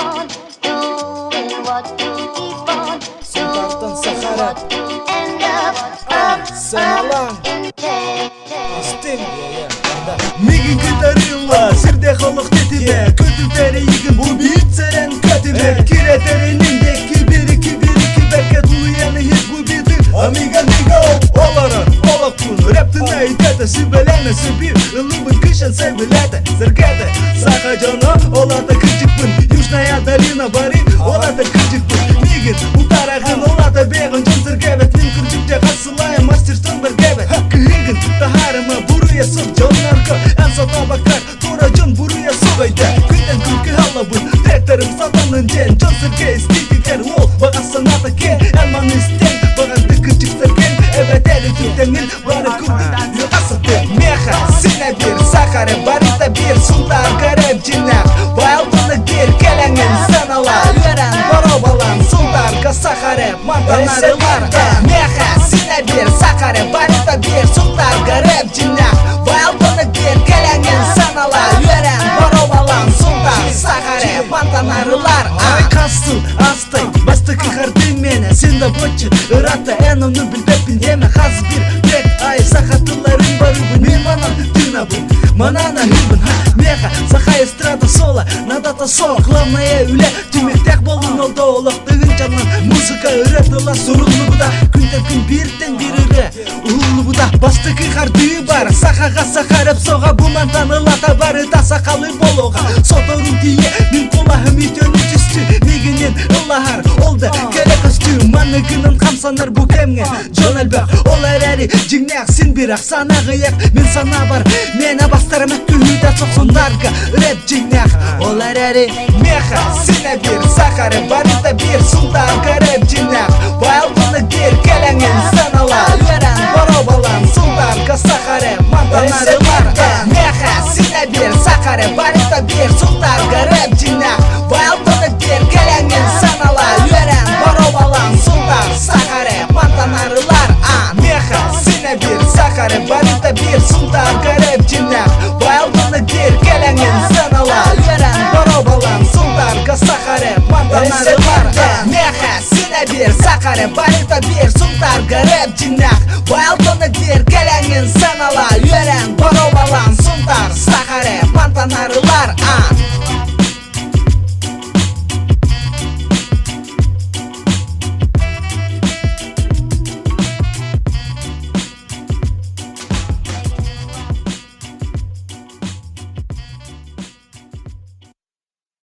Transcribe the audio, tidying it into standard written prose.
on doing what you keep on Sultan Sahara. end up Selam. in jail. Sting. Мигин китарила, сирде холох тетиме Көтүлтери игин бу битсерен көтүме Киретеринindeki bir iki berket uyanı hiç bu biti Amiga migo, оларын, олокун Рэптын айтады, сибеленесі bir Ылыбын кышын sevbilеді, зіргеді Саха жоно, олата кырчыкпын Южная долина барин, олата кырчыкпын Мигин, утарағын, олата бегін Жон зіргебет, мен кырчыкча қасылайым Мастерстон бергебет Кыгын, тахарыма буруя сұқ Жонарғы, әнса табакар Тура жон буруя сұғайды Күнден күлкі алабын, тректорым сатанын жен Жон сірге істейтікер, ол бағасын аты кен Әлман істен, бағанды кырчыксырген Evet eli tühtemin, bari kurdi Yuqasıdı, meha, sine bir Sakare, barita bir, sultar garip cinnak Bayaldını gel, kelengin sanala Ören, barobalan, sultarga Sakare, mantanarılar Meha, sine bir, sakare, barita bir Sultar garip cinnak Bayaldını gel, kelengin sanala Ören, barobalan, sultar Sakare, mantanarılar Ay kastıl, astay, bastıkı kardın mene Sen de boçu, ırata, en onu bilbepin Deme haz bir trek, ay sakatlıların barıbın Men manan тынабын, манана hıbın Меха, саха эстрада сола, надата сол Главное үле, түмектек болын олда олық Дығын жанлан, музыка үретіла Сурулы бұда, күнден күн бірден бір үрі Улы бұда, бастықы қарды бар Сахаға сахарып соға, бұман танылата бары Да сақалы болуға, сотору дие Мен қолағым етөні түсті Мегінен ылағар, олды керек үсті Манығының қамсаныр бұл кемге Жон әлбәк, ол әрәрі жіңнәк Сен бір ақ санағы ек, мен сана бар Мені бастарым әттілі соқсындарға Рэп жіңнәк, ол әрәрі Меха, сене бір сақары Барыта бір сұлдарға рэп жіңнәк Байлдыны кер, келәңін санала Өрән, баробалан, сұлдарға сақары Мантанарылар Меха, сене бір сақары Барыта бір сұлдарға